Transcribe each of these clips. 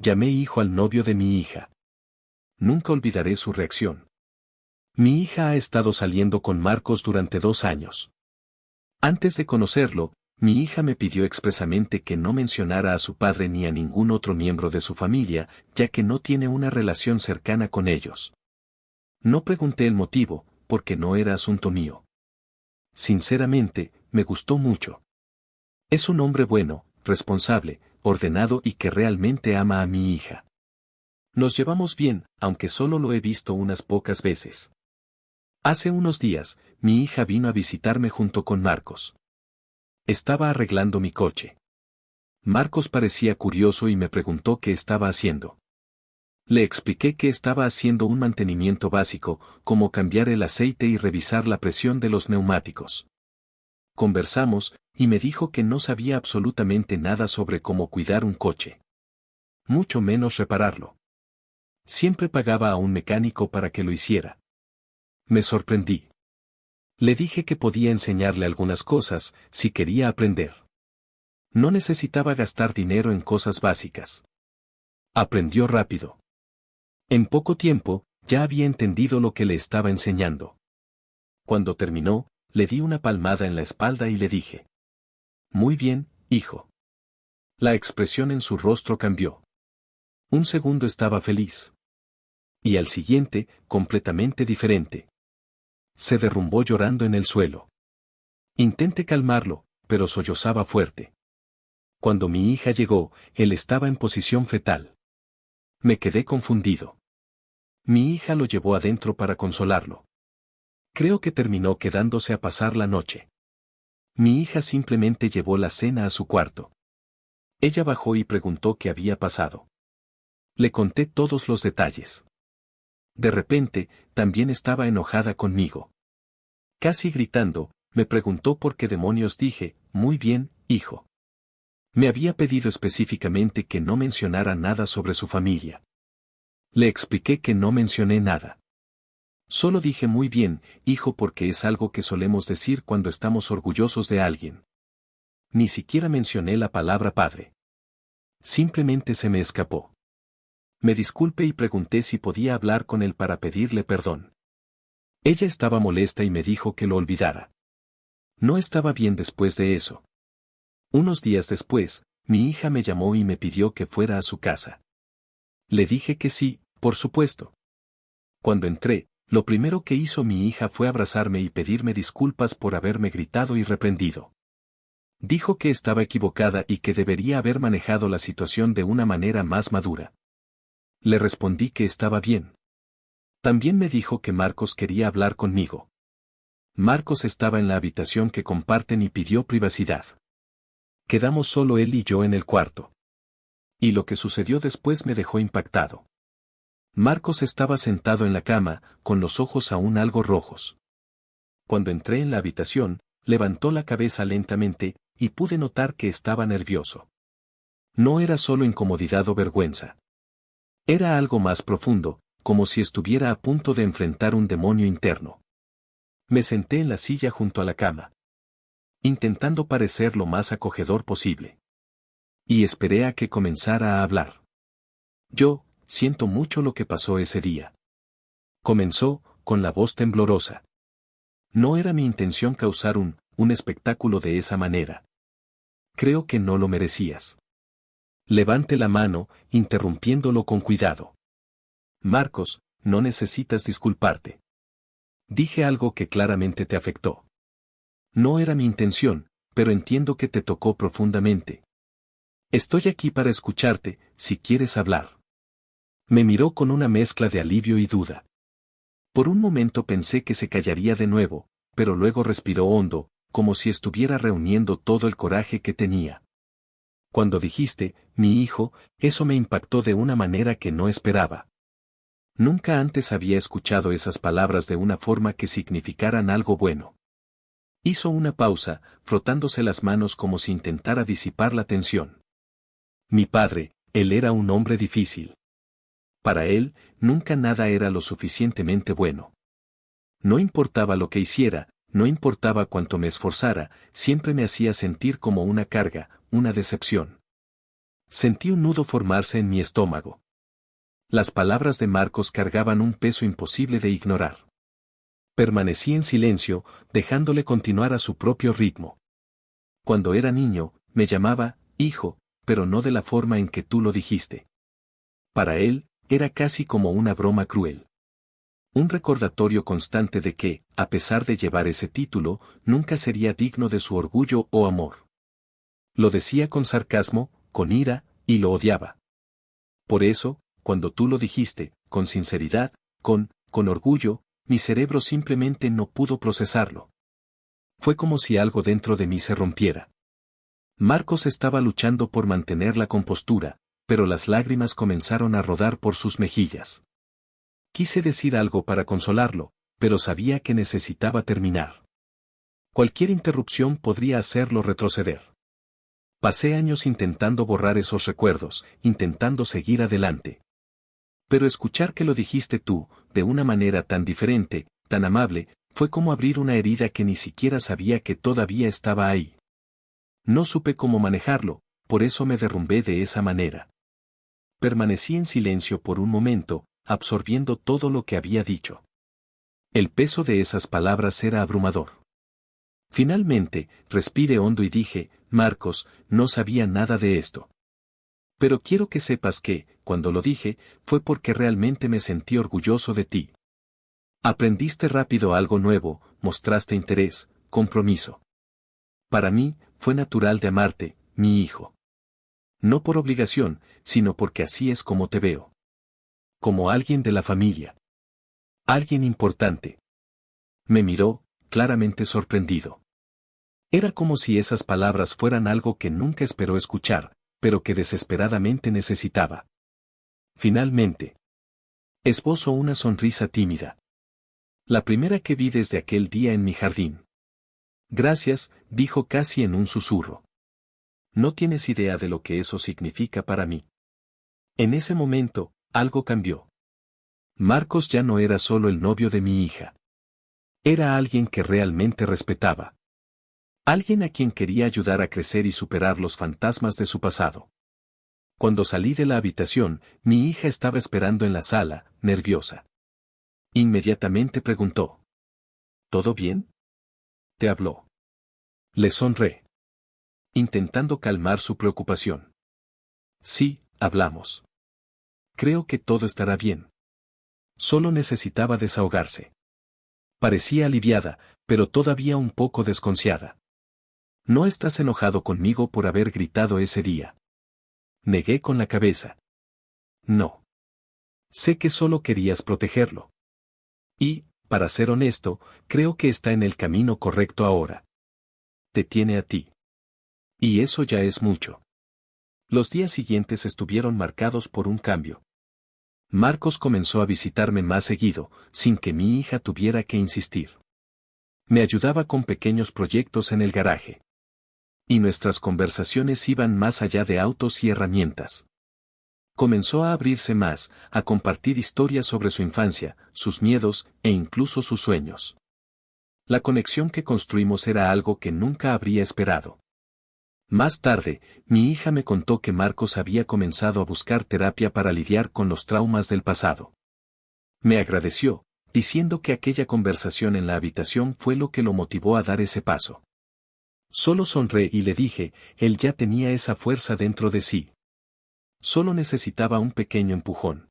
Llamé hijo al novio de mi hija. Nunca olvidaré su reacción. Mi hija ha estado saliendo con Marcos durante 2 años. Antes de conocerlo, mi hija me pidió expresamente que no mencionara a su padre ni a ningún otro miembro de su familia, ya que no tiene una relación cercana con ellos. No pregunté el motivo, porque no era asunto mío. Sinceramente, me gustó mucho. Es un hombre bueno, responsable, ordenado y que realmente ama a mi hija. Nos llevamos bien, aunque solo lo he visto unas pocas veces. Hace unos días, mi hija vino a visitarme junto con Marcos. Estaba arreglando mi coche. Marcos parecía curioso y me preguntó qué estaba haciendo. Le expliqué que estaba haciendo un mantenimiento básico, como cambiar el aceite y revisar la presión de los neumáticos. Conversamos, y me dijo que no sabía absolutamente nada sobre cómo cuidar un coche. Mucho menos repararlo. Siempre pagaba a un mecánico para que lo hiciera. Me sorprendí. Le dije que podía enseñarle algunas cosas, si quería aprender. No necesitaba gastar dinero en cosas básicas. Aprendió rápido. En poco tiempo, ya había entendido lo que le estaba enseñando. Cuando terminó, le di una palmada en la espalda y le dije: «Muy bien, hijo». La expresión en su rostro cambió. Un segundo estaba feliz. Y al siguiente, completamente diferente. Se derrumbó llorando en el suelo. Intenté calmarlo, pero sollozaba fuerte. Cuando mi hija llegó, él estaba en posición fetal. Me quedé confundido. Mi hija lo llevó adentro para consolarlo. Creo que terminó quedándose a pasar la noche. Mi hija simplemente llevó la cena a su cuarto. Ella bajó y preguntó qué había pasado. Le conté todos los detalles. De repente, también estaba enojada conmigo. Casi gritando, me preguntó por qué demonios dije: «Muy bien, hijo». Me había pedido específicamente que no mencionara nada sobre su familia. Le expliqué que no mencioné nada. Solo dije «muy bien, hijo» porque es algo que solemos decir cuando estamos orgullosos de alguien. Ni siquiera mencioné la palabra padre. Simplemente se me escapó. Me disculpé y pregunté si podía hablar con él para pedirle perdón. Ella estaba molesta y me dijo que lo olvidara. No estaba bien después de eso. Unos días después, mi hija me llamó y me pidió que fuera a su casa. Le dije que sí, por supuesto. Cuando entré, lo primero que hizo mi hija fue abrazarme y pedirme disculpas por haberme gritado y reprendido. Dijo que estaba equivocada y que debería haber manejado la situación de una manera más madura. Le respondí que estaba bien. También me dijo que Marcos quería hablar conmigo. Marcos estaba en la habitación que comparten y pidió privacidad. Quedamos solo él y yo en el cuarto. Y lo que sucedió después me dejó impactado. Marcos estaba sentado en la cama, con los ojos aún algo rojos. Cuando entré en la habitación, levantó la cabeza lentamente, y pude notar que estaba nervioso. No era solo incomodidad o vergüenza. Era algo más profundo, como si estuviera a punto de enfrentar un demonio interno. Me senté en la silla junto a la cama, intentando parecer lo más acogedor posible. Y esperé a que comenzara a hablar. «Yo, siento mucho lo que pasó ese día». Comenzó, con la voz temblorosa. «No era mi intención causar un espectáculo de esa manera. Creo que no lo merecías». Levante la mano, interrumpiéndolo con cuidado. «Marcos, no necesitas disculparte. Dije algo que claramente te afectó. No era mi intención, pero entiendo que te tocó profundamente. Estoy aquí para escucharte, si quieres hablar». Me miró con una mezcla de alivio y duda. Por un momento pensé que se callaría de nuevo, pero luego respiró hondo, como si estuviera reuniendo todo el coraje que tenía. «Cuando dijiste, mi hijo, eso me impactó de una manera que no esperaba. Nunca antes había escuchado esas palabras de una forma que significaran algo bueno». Hizo una pausa, frotándose las manos como si intentara disipar la tensión. «Mi padre, él era un hombre difícil. Para él, nunca nada era lo suficientemente bueno. No importaba lo que hiciera, no importaba cuánto me esforzara, siempre me hacía sentir como una carga, una decepción. Sentí un nudo formarse en mi estómago. Las palabras de Marcos cargaban un peso imposible de ignorar. Permanecí en silencio, dejándole continuar a su propio ritmo. Cuando era niño, me llamaba hijo, pero no de la forma en que tú lo dijiste. Para él, era casi como una broma cruel. Un recordatorio constante de que, a pesar de llevar ese título, nunca sería digno de su orgullo o amor. Lo decía con sarcasmo, con ira, y lo odiaba. Por eso, cuando tú lo dijiste, con sinceridad, con orgullo, mi cerebro simplemente no pudo procesarlo. Fue como si algo dentro de mí se rompiera. Marcos estaba luchando por mantener la compostura, pero las lágrimas comenzaron a rodar por sus mejillas. Quise decir algo para consolarlo, pero sabía que necesitaba terminar. Cualquier interrupción podría hacerlo retroceder. Pasé años intentando borrar esos recuerdos, intentando seguir adelante. Pero escuchar que lo dijiste tú, de una manera tan diferente, tan amable, fue como abrir una herida que ni siquiera sabía que todavía estaba ahí. No supe cómo manejarlo, por eso me derrumbé de esa manera. Permanecí en silencio por un momento, absorbiendo todo lo que había dicho. El peso de esas palabras era abrumador. Finalmente, respiré hondo y dije, Marcos, no sabía nada de esto. Pero quiero que sepas que, cuando lo dije, fue porque realmente me sentí orgulloso de ti. Aprendiste rápido algo nuevo, mostraste interés, compromiso. Para mí, fue natural de amarte, mi hijo. No por obligación, sino porque así es como te veo. Como alguien de la familia. Alguien importante. Me miró, claramente sorprendido. Era como si esas palabras fueran algo que nunca esperó escuchar, pero que desesperadamente necesitaba. Finalmente. Esbozó una sonrisa tímida. La primera que vi desde aquel día en mi jardín. Gracias, dijo casi en un susurro. No tienes idea de lo que eso significa para mí. En ese momento, algo cambió. Marcos ya no era solo el novio de mi hija. Era alguien que realmente respetaba. Alguien a quien quería ayudar a crecer y superar los fantasmas de su pasado. Cuando salí de la habitación, mi hija estaba esperando en la sala, nerviosa. Inmediatamente preguntó. ¿Todo bien? ¿Te habló? Le sonreí, intentando calmar su preocupación. Sí, hablamos. Creo que todo estará bien. Solo necesitaba desahogarse. Parecía aliviada, pero todavía un poco desconfiada. ¿No estás enojado conmigo por haber gritado ese día? Negué con la cabeza. No. Sé que solo querías protegerlo. Y, para ser honesto, creo que está en el camino correcto ahora. Te tiene a ti. Y eso ya es mucho. Los días siguientes estuvieron marcados por un cambio. Marcos comenzó a visitarme más seguido, sin que mi hija tuviera que insistir. Me ayudaba con pequeños proyectos en el garaje. Y nuestras conversaciones iban más allá de autos y herramientas. Comenzó a abrirse más, a compartir historias sobre su infancia, sus miedos, e incluso sus sueños. La conexión que construimos era algo que nunca habría esperado. Más tarde, mi hija me contó que Marcos había comenzado a buscar terapia para lidiar con los traumas del pasado. Me agradeció, diciendo que aquella conversación en la habitación fue lo que lo motivó a dar ese paso. Solo sonreí y le dije, él ya tenía esa fuerza dentro de sí. Solo necesitaba un pequeño empujón.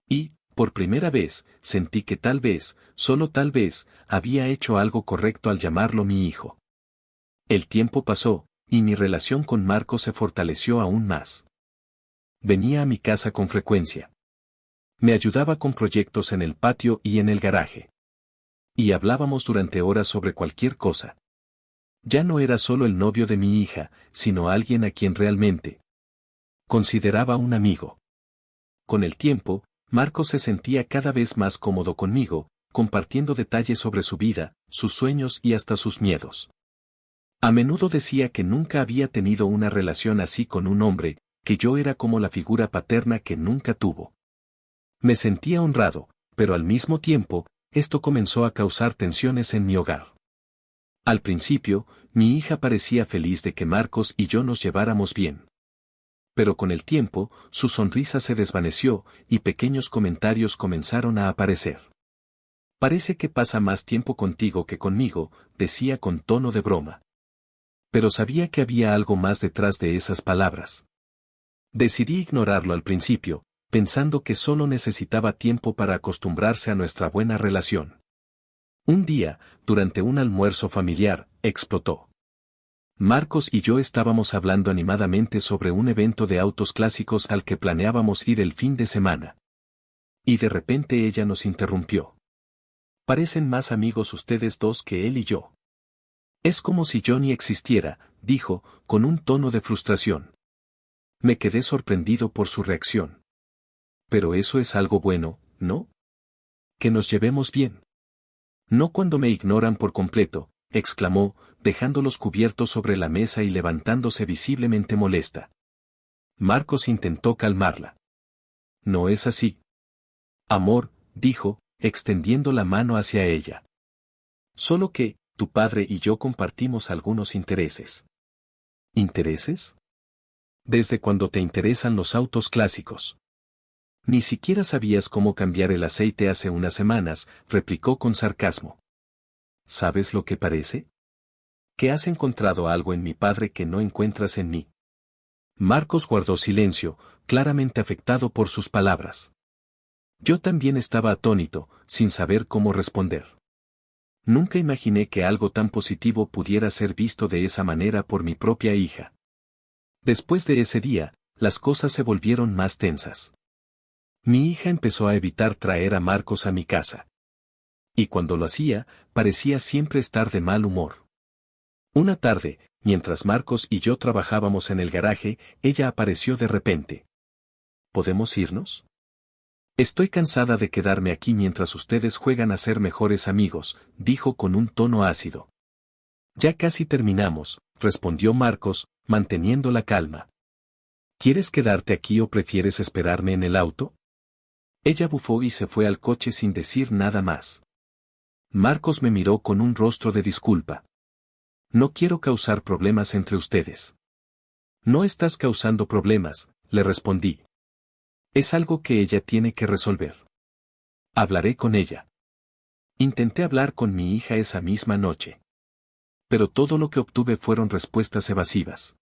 Y, por primera vez, sentí que tal vez, solo tal vez, había hecho algo correcto al llamarlo mi hijo. El tiempo pasó, y mi relación con Marcos se fortaleció aún más. Venía a mi casa con frecuencia. Me ayudaba con proyectos en el patio y en el garaje. Y hablábamos durante horas sobre cualquier cosa. Ya no era solo el novio de mi hija, sino alguien a quien realmente consideraba un amigo. Con el tiempo, Marcos se sentía cada vez más cómodo conmigo, compartiendo detalles sobre su vida, sus sueños y hasta sus miedos. A menudo decía que nunca había tenido una relación así con un hombre, que yo era como la figura paterna que nunca tuvo. Me sentía honrado, pero al mismo tiempo, esto comenzó a causar tensiones en mi hogar. Al principio, mi hija parecía feliz de que Marcos y yo nos lleváramos bien. Pero con el tiempo, su sonrisa se desvaneció y pequeños comentarios comenzaron a aparecer. Parece que pasa más tiempo contigo que conmigo, decía con tono de broma. Pero sabía que había algo más detrás de esas palabras. Decidí ignorarlo al principio, pensando que solo necesitaba tiempo para acostumbrarse a nuestra buena relación. Un día, durante un almuerzo familiar, explotó. Marcos y yo estábamos hablando animadamente sobre un evento de autos clásicos al que planeábamos ir el fin de semana. Y de repente ella nos interrumpió. Parecen más amigos ustedes dos que él y yo. Es como si yo ni existiera, dijo, con un tono de frustración. Me quedé sorprendido por su reacción. Pero eso es algo bueno, ¿no? Que nos llevemos bien. No cuando me ignoran por completo, exclamó, dejando los cubiertos sobre la mesa y levantándose visiblemente molesta. Marcos intentó calmarla. No es así. Amor, dijo, extendiendo la mano hacia ella. Solo que, tu padre y yo compartimos algunos intereses. ¿Intereses? ¿Desde cuando te interesan los autos clásicos? Ni siquiera sabías cómo cambiar el aceite hace unas semanas, replicó con sarcasmo. ¿Sabes lo que parece? Que has encontrado algo en mi padre que no encuentras en mí. Marcos guardó silencio, claramente afectado por sus palabras. Yo también estaba atónito, sin saber cómo responder. Nunca imaginé que algo tan positivo pudiera ser visto de esa manera por mi propia hija. Después de ese día, las cosas se volvieron más tensas. Mi hija empezó a evitar traer a Marcos a mi casa. Y cuando lo hacía, parecía siempre estar de mal humor. Una tarde, mientras Marcos y yo trabajábamos en el garaje, ella apareció de repente. ¿Podemos irnos? Estoy cansada de quedarme aquí mientras ustedes juegan a ser mejores amigos, dijo con un tono ácido. Ya casi terminamos, respondió Marcos, manteniendo la calma. ¿Quieres quedarte aquí o prefieres esperarme en el auto? Ella bufó y se fue al coche sin decir nada más. Marcos me miró con un rostro de disculpa. No quiero causar problemas entre ustedes. No estás causando problemas, le respondí. Es algo que ella tiene que resolver. Hablaré con ella. Intenté hablar con mi hija esa misma noche. Pero todo lo que obtuve fueron respuestas evasivas.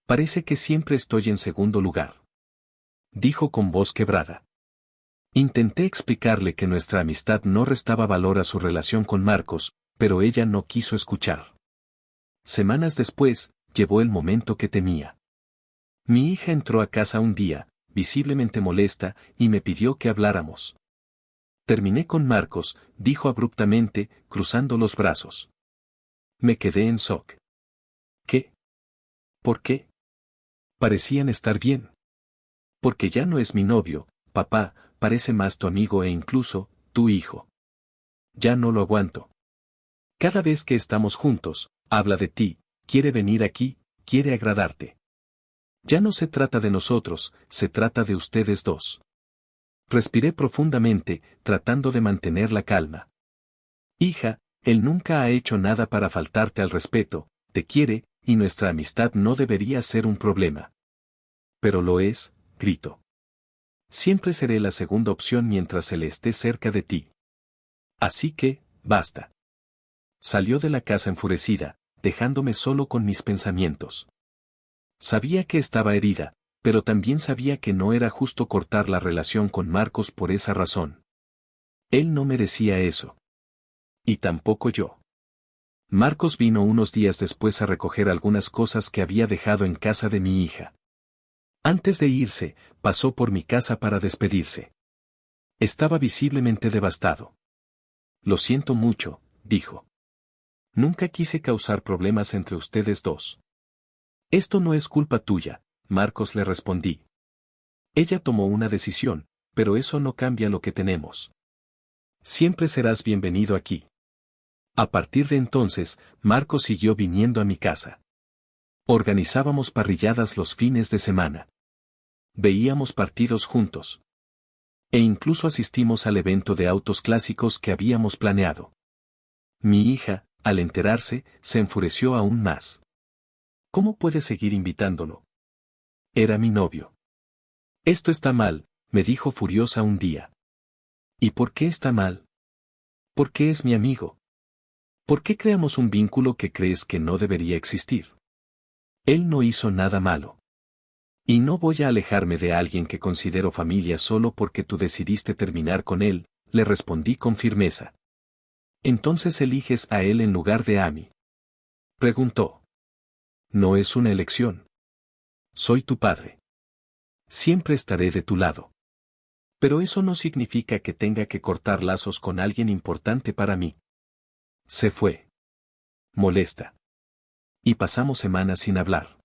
Parece que siempre estoy en segundo lugar. Dijo con voz quebrada. Intenté explicarle que nuestra amistad no restaba valor a su relación con Marcos, pero ella no quiso escuchar. Semanas después, llegó el momento que temía. Mi hija entró a casa un día, visiblemente molesta, y me pidió que habláramos. Terminé con Marcos, dijo abruptamente, cruzando los brazos. Me quedé en shock. ¿Qué? ¿Por qué? Parecían estar bien. Porque ya no es mi novio, papá, parece más tu amigo e incluso, tu hijo. Ya no lo aguanto. Cada vez que estamos juntos, habla de ti, quiere venir aquí, quiere agradarte. Ya no se trata de nosotros, se trata de ustedes dos. Respiré profundamente, tratando de mantener la calma. Hija, él nunca ha hecho nada para faltarte al respeto, te quiere, y nuestra amistad no debería ser un problema. Pero lo es, grito. Siempre seré la segunda opción mientras él esté cerca de ti. Así que, basta. Salió de la casa enfurecida, dejándome solo con mis pensamientos. Sabía que estaba herida, pero también sabía que no era justo cortar la relación con Marcos por esa razón. Él no merecía eso. Y tampoco yo. Marcos vino unos días después a recoger algunas cosas que había dejado en casa de mi hija. Antes de irse, pasó por mi casa para despedirse. Estaba visiblemente devastado. Lo siento mucho, dijo. Nunca quise causar problemas entre ustedes dos. Esto no es culpa tuya, Marcos, le respondí. Ella tomó una decisión, pero eso no cambia lo que tenemos. Siempre serás bienvenido aquí. A partir de entonces, Marcos siguió viniendo a mi casa. Organizábamos parrilladas los fines de semana. Veíamos partidos juntos. E incluso asistimos al evento de autos clásicos que habíamos planeado. Mi hija, al enterarse, se enfureció aún más. ¿Cómo puede seguir invitándolo? Era mi novio. Esto está mal, me dijo furiosa un día. ¿Y por qué está mal? Porque es mi amigo. ¿Por qué creamos un vínculo que crees que no debería existir? Él no hizo nada malo. Y no voy a alejarme de alguien que considero familia solo porque tú decidiste terminar con él, le respondí con firmeza. Entonces eliges a él en lugar de a mí. Preguntó. No es una elección. Soy tu padre. Siempre estaré de tu lado. Pero eso no significa que tenga que cortar lazos con alguien importante para mí. Se fue. Molesta. Y pasamos semanas sin hablar.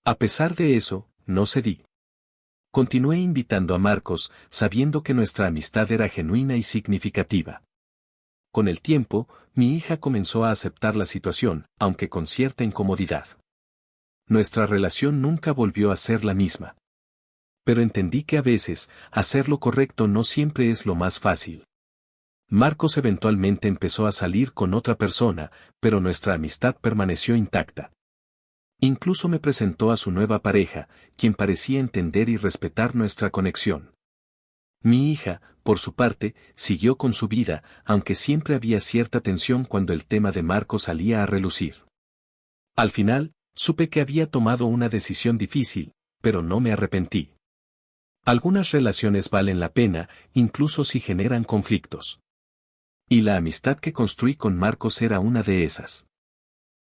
A pesar de eso, no cedí. Continué invitando a Marcos, sabiendo que nuestra amistad era genuina y significativa. Con el tiempo, mi hija comenzó a aceptar la situación, aunque con cierta incomodidad. Nuestra relación nunca volvió a ser la misma. Pero entendí que a veces, hacer lo correcto no siempre es lo más fácil. Marcos eventualmente empezó a salir con otra persona, pero nuestra amistad permaneció intacta. Incluso me presentó a su nueva pareja, quien parecía entender y respetar nuestra conexión. Mi hija, por su parte, siguió con su vida, aunque siempre había cierta tensión cuando el tema de Marcos salía a relucir. Al final, supe que había tomado una decisión difícil, pero no me arrepentí. Algunas relaciones valen la pena, incluso si generan conflictos. Y la amistad que construí con Marcos era una de esas.